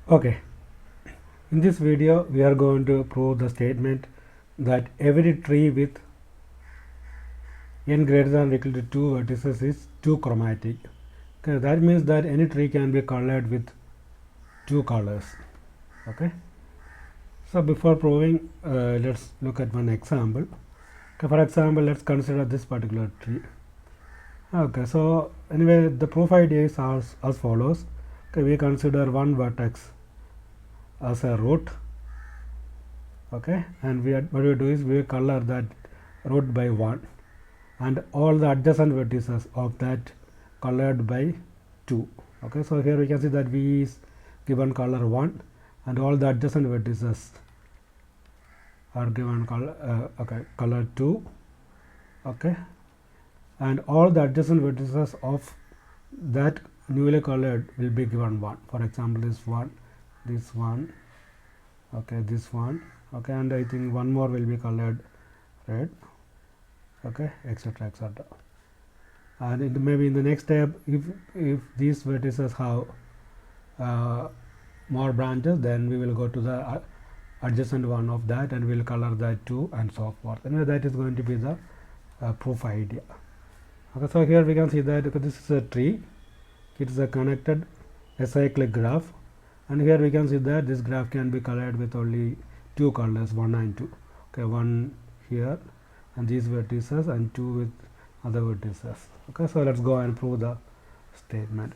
Okay, in this video we are going to prove the statement that every tree with n greater than or equal to 2 vertices is 2 chromatic. Okay, that means that any tree can be colored with 2 colors. Okay, so before proving, let's look at one example. Okay, for example, let's consider this particular tree. Okay, so anyway, the proof idea is as follows. Okay, we consider one vertex as a root. Okay, and what we do is we color that root by 1 and all the adjacent vertices of that colored by 2. Okay, so here we can see that V is given color 1 and all the adjacent vertices are given color 2. Okay, and all the adjacent vertices of that newly colored will be given 1. For example, this one, okay, this one, okay, and I think one more will be colored red, okay, etc., etc. And maybe in the next step, if these vertices have more branches, then we will go to the adjacent one of that and we will color that too, and so forth. Anyway, that is going to be the proof idea. Okay, so here we can see that this is a tree. It is a connected acyclic graph, and here we can see that this graph can be colored with only 2 colors, 1 and 2. Okay, 1 here and these vertices and 2 with other vertices. Okay, so let's go and prove the statement.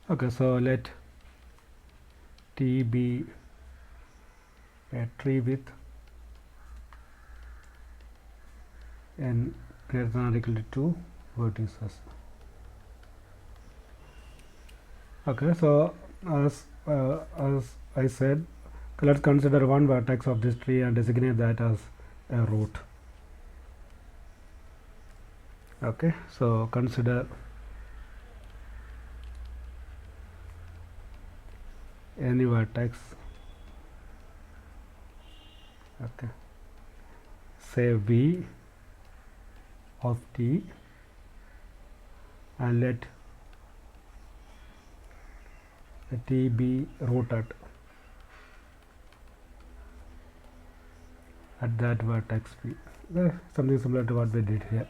Okay, so let T be a tree with n greater than or equal to 2 vertices. Okay, so as I said, let's consider one vertex of this tree and designate that as a root. Okay, so consider any vertex, okay, say V of T, and let T be rooted at that vertex V. Something similar to what we did here.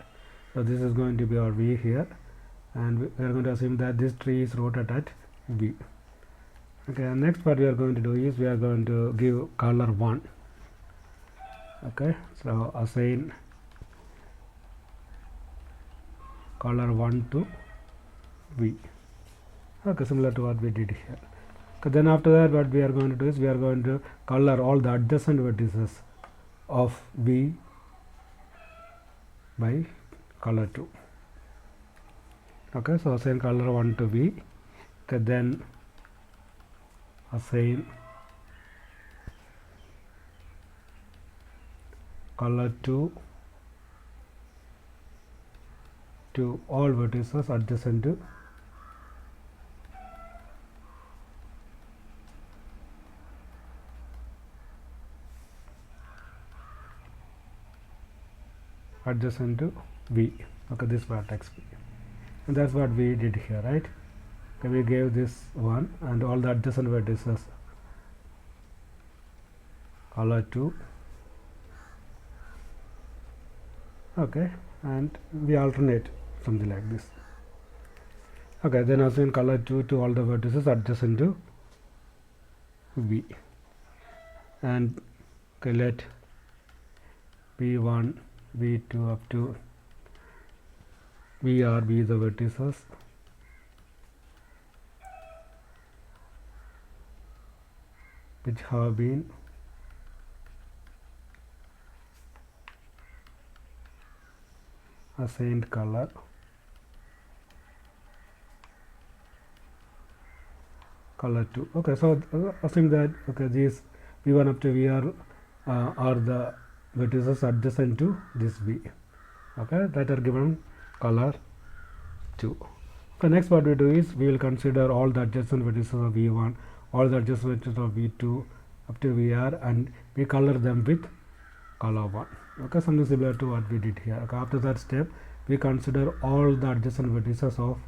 So this is going to be our V here, and we are going to assume that this tree is rooted at V. Okay, and next what we are going to do is we are going to give color 1. Okay, so assign color 1 to V. Okay, similar to what we did here. Okay, then after that what we are going to do is we are going to color all the adjacent vertices of V by color 2. Okay, so assign color 1 to V. Okay, then assign color 2 to all vertices adjacent to V. Okay, this vertex V, and that's what we did here, right? Okay, we gave this one and all the adjacent vertices color 2. Okay, and we alternate something like this. Okay, then assign color 2 to all the vertices adjacent to V, and okay, let V1, V2 up to VR be the vertices which have been assigned color color 2. Okay, so assume that okay, these V1 up to VR are the vertices adjacent to this V, okay, that are given color 2. Okay, next what we do is we will consider all the adjacent vertices of V1, all the adjacent vertices of V2 up to VR, and we color them with color 1. Okay, something similar to what we did here. Okay, after that step we consider all the adjacent vertices of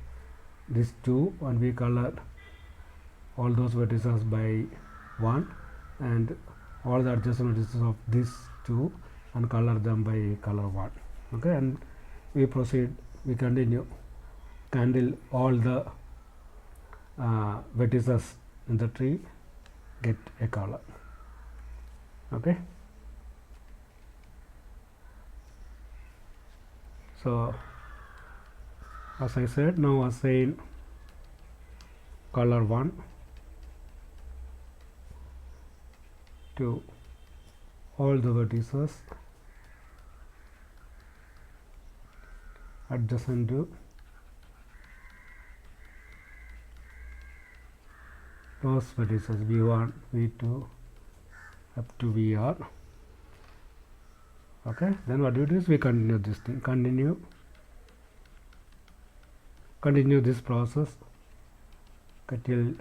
these two, and we color all those vertices by 1, and all the adjacent vertices of these two and color them by color 1. Okay, and we proceed, we continue until all the vertices in the tree get a color. Okay, so as I said, now assign color 1 to all the vertices adjacent to those vertices v1, v2 up to vr. Okay, then what we do is we continue this thing, continue this process till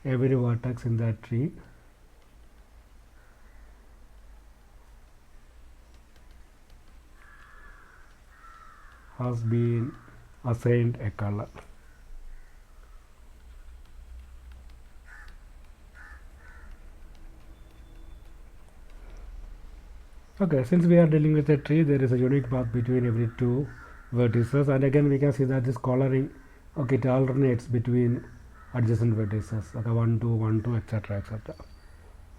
every vertex in that tree has been assigned a color. Okay, since we are dealing with a tree, there is a unique path between every two vertices, and again we can see that this coloring, okay, it alternates between adjacent vertices, okay, 1 2 1 2 etc etc.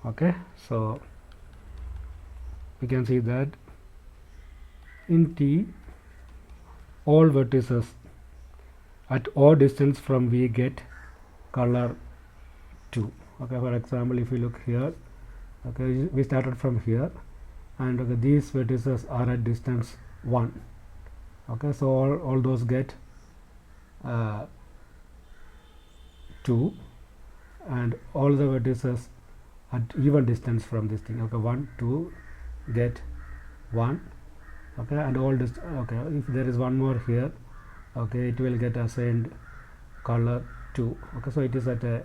Okay, so we can see that in T all vertices at odd distance from V get color 2. Okay, for example, if you look here, okay, we started from here, and okay, these vertices are at distance 1. Okay, so all those get 2, and all the vertices at even distance from this thing, okay, 1 2 get 1. Okay, and all this, okay, if there is one more here, okay, it will get assigned color 2. Okay, so it is at a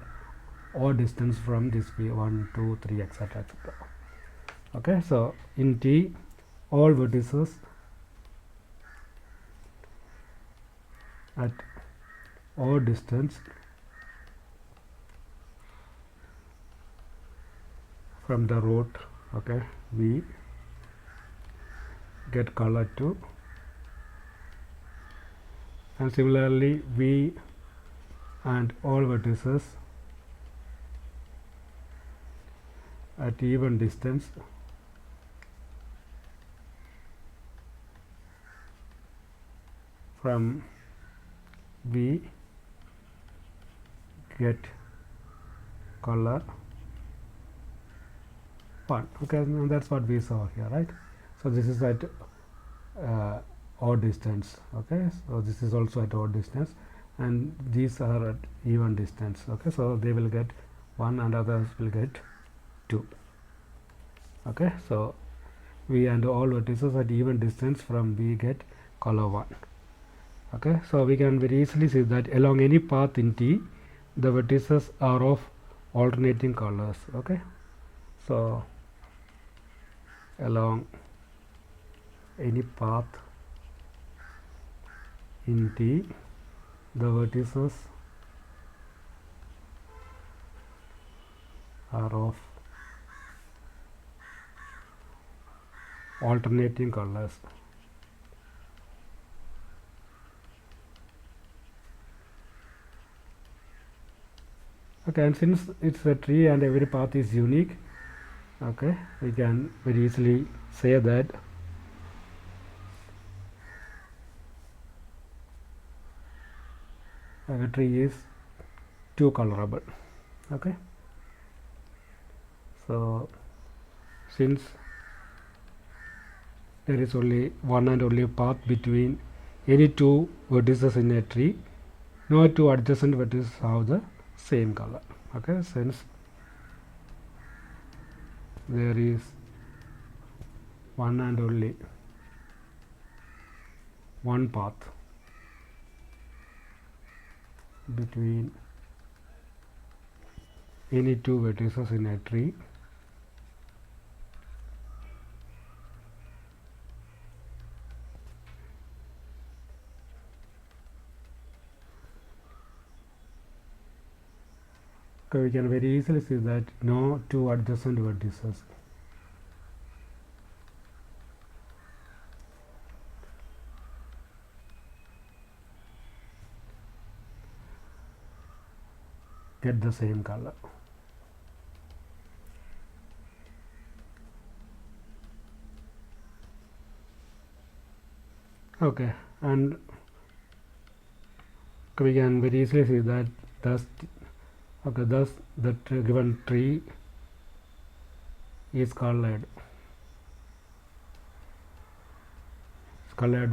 odd distance from this v 1 2 3 etc etc. Okay, so in T all vertices at odd distance from the root, okay, V get color 2, and similarly V and all vertices at even distance from V get color 1. Okay, and that's what we saw here, right? So this is at odd distance. Okay, so this is also at odd distance, and these are at even distance. Okay, so they will get 1 and others will get 2. Okay, so V and all vertices at even distance from V get color 1. Okay, so we can very easily see that along any path in T, the vertices are of alternating colors. Okay, so along any path in T, the vertices are of alternating colors. Okay, and since it's a tree and every path is unique, okay, we can very easily say that a tree is two colorable. Okay, so since there is only one and only path between any two vertices in a tree, no two adjacent vertices have the same color. Okay, since there is one and only one path between any two vertices in a tree, Okay, we can very easily see that no two adjacent vertices. Get the same color. Okay, and we can very easily see that thus that given tree is colored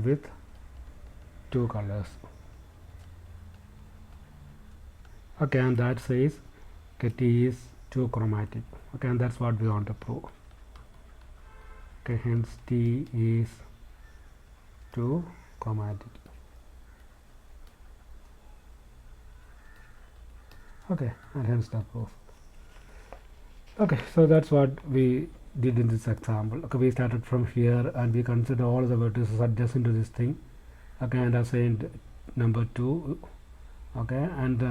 with two colors. Okay, and that says T is two chromatic. Okay, and that's what we want to prove. Okay, hence T is two chromatic. Okay, and hence the proof. Okay, so that's what we did in this example. Okay, we started from here and we consider all the vertices adjacent to this thing. Okay, and assigned number 2. Okay, and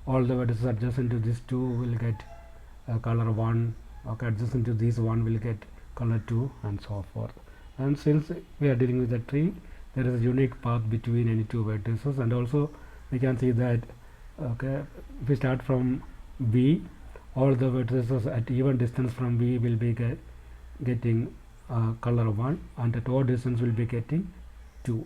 all the vertices adjacent to this 2 will get color 1. Okay, adjacent to this 1 will get color 2, and so forth. And since we are dealing with a tree, there is a unique path between any two vertices, and also we can see that okay, if we start from B, all the vertices at even distance from B will be getting color 1, and at odd distance will be getting 2.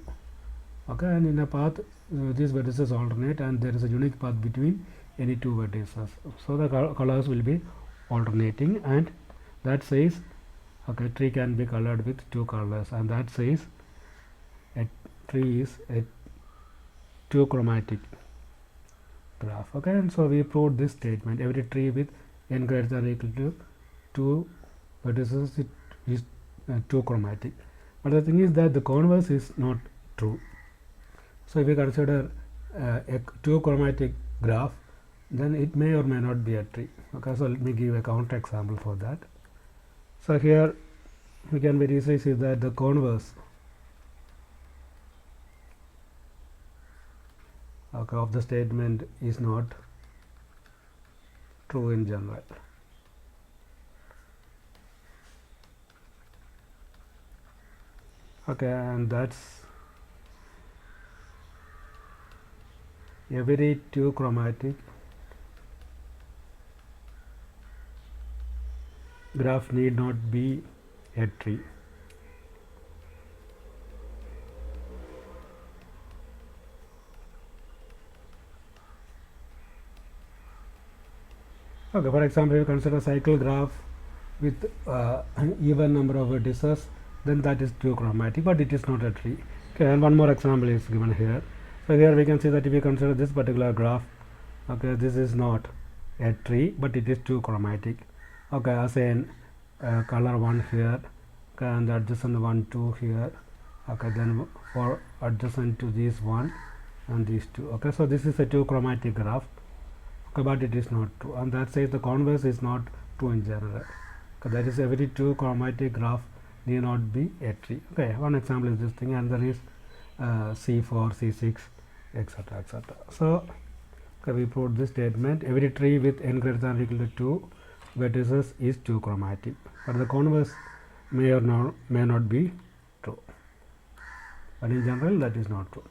Okay, and in a path these vertices alternate, and there is a unique path between any two vertices, so the colors will be alternating, and that says okay, tree can be colored with two colors, and that says a tree is a two chromatic graph. Okay, and so we proved this statement: every tree with n greater than or equal to 2 vertices is two chromatic. But the thing is that the converse is not true. So if we consider a two chromatic graph, then it may or may not be a tree. Okay, so let me give a counter example for that. So here we can very easily see that the converse of the statement is not true in general. Okay, and that's every two chromatic graph need not be a tree. Okay, for example, if you consider a cycle graph with even number of vertices, then that is two chromatic, but it is not a tree. Okay, and one more example is given here. So here we can see that if we consider this particular graph, okay, this is not a tree, but it is two chromatic. Okay, assign color 1 here, okay, and adjacent 1 2 here. Okay, then for adjacent to this 1 and these 2. Okay, so this is a two chromatic graph. Okay, but it is not true, and that says the converse is not true in general. Okay, that is every two chromatic graph need not be a tree. Okay, one example is this thing, and there is C4, C6, etc., etc. So okay, we proved this statement: every tree with n greater than or equal to 2 vertices is two chromatic, but the converse may or may not be true, but in general that is not true.